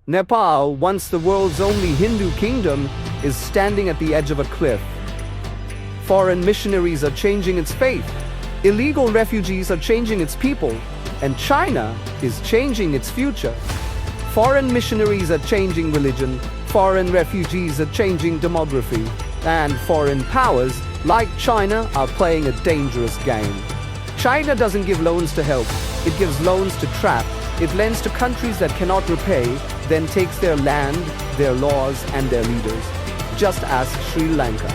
Nepal, once the world's only Hindu kingdom, is standing at the edge of a cliff. Foreign missionaries are changing its faith. Illegal refugees are changing its people. And China is changing its future. Foreign missionaries are changing religion. Foreign refugees are changing demography. And foreign powers, like China, are playing a dangerous game. China doesn't give loans to help. It gives loans to trap. It lends to countries that cannot repay, then takes their land, their laws, and their leaders. Just ask Sri Lanka.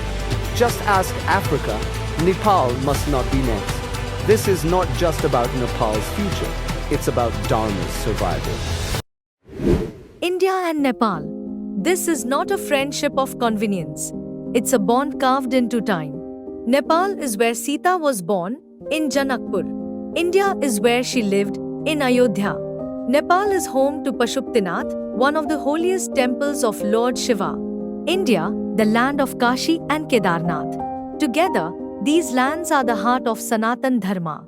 Just ask Africa. Nepal must not be next. This is not just about Nepal's future. It's about Dharma's survival. India and Nepal. This is not a friendship of convenience. It's a bond carved into time. Nepal is where Sita was born, in Janakpur. India is where she lived, in Ayodhya. Nepal is home to Pashuptinath, one of the holiest temples of Lord Shiva. India, the land of Kashi and Kedarnath. Together, these lands are the heart of Sanatan Dharma.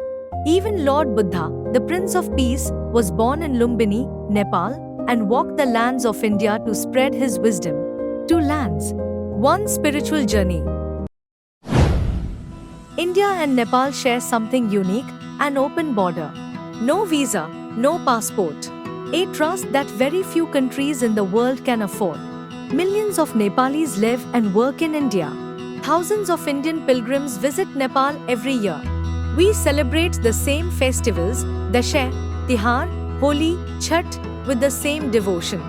Even Lord Buddha, the Prince of Peace, was born in Lumbini, Nepal, and walked the lands of India to spread his wisdom. Two lands, one spiritual journey. India and Nepal share something unique, an open border. No visa, no passport. A trust that very few countries in the world can afford. Millions of Nepalis live and work in India. Thousands of Indian pilgrims visit Nepal every year. We celebrate the same festivals, Dashain, Tihar, Holi, Chhath, with the same devotion.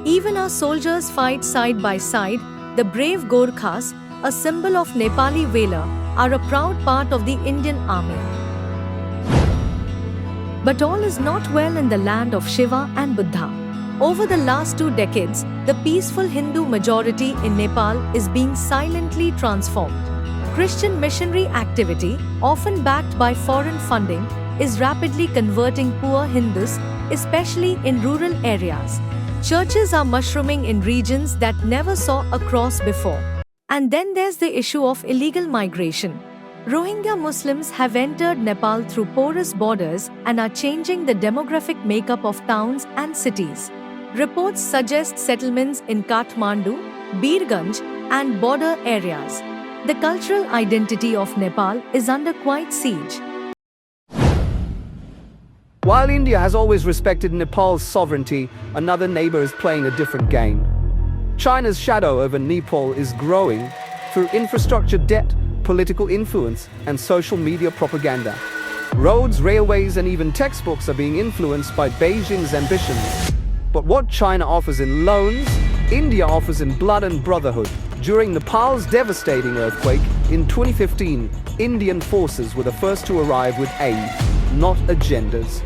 Even our soldiers fight side by side. The brave Gorkhas, a symbol of Nepali valor, are a proud part of the Indian army. But all is not well in the land of Shiva and Buddha. Over the last 2 decades, the peaceful Hindu majority in Nepal is being silently transformed. Christian missionary activity, often backed by foreign funding, is rapidly converting poor Hindus, especially in rural areas. Churches are mushrooming in regions that never saw a cross before. And then there's the issue of illegal migration. Rohingya Muslims have entered Nepal through porous borders and are changing the demographic makeup of towns and cities. Reports suggest settlements in Kathmandu, Birganj, and border areas. The cultural identity of Nepal is under quite siege. While India has always respected Nepal's sovereignty, another neighbor is playing a different game. China's shadow over Nepal is growing through infrastructure debt, political influence, and social media propaganda. Roads, railways, and even textbooks are being influenced by Beijing's ambitions. But what China offers in loans, India offers in blood and brotherhood. During Nepal's devastating earthquake in 2015, Indian forces were the first to arrive with aid, not agendas.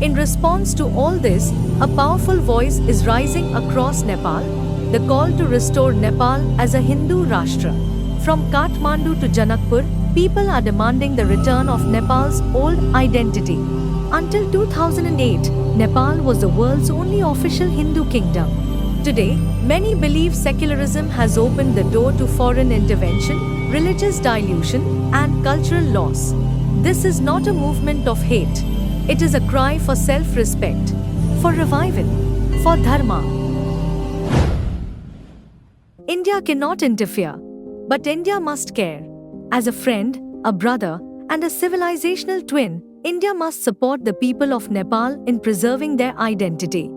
In response to all this, a powerful voice is rising across Nepal, the call to restore Nepal as a Hindu Rashtra. From Kathmandu to Janakpur, people are demanding the return of Nepal's old identity. Until 2008, Nepal was the world's only official Hindu kingdom. Today, many believe secularism has opened the door to foreign intervention, religious dilution, and cultural loss. This is not a movement of hate. It is a cry for self-respect, for revival, for dharma. India cannot interfere, but India must care. As a friend, a brother, and a civilizational twin, India must support the people of Nepal in preserving their identity.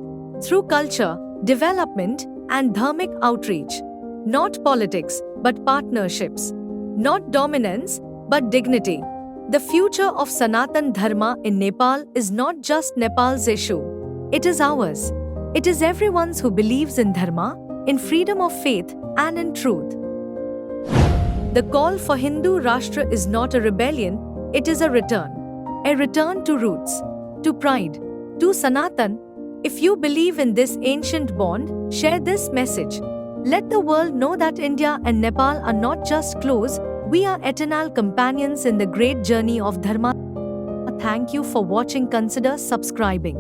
Through culture, development, and dharmic outreach. Not politics, but partnerships. Not dominance, but dignity. The future of Sanatan Dharma in Nepal is not just Nepal's issue. It is ours. It is everyone's who believes in Dharma, in freedom of faith, and in truth. The call for Hindu Rashtra is not a rebellion, it is a return. A return to roots, to pride, to Sanatan. If you believe in this ancient bond, share this message. Let the world know that India and Nepal are not just close, we are eternal companions in the great journey of Dharma. Thank you for watching. Consider subscribing.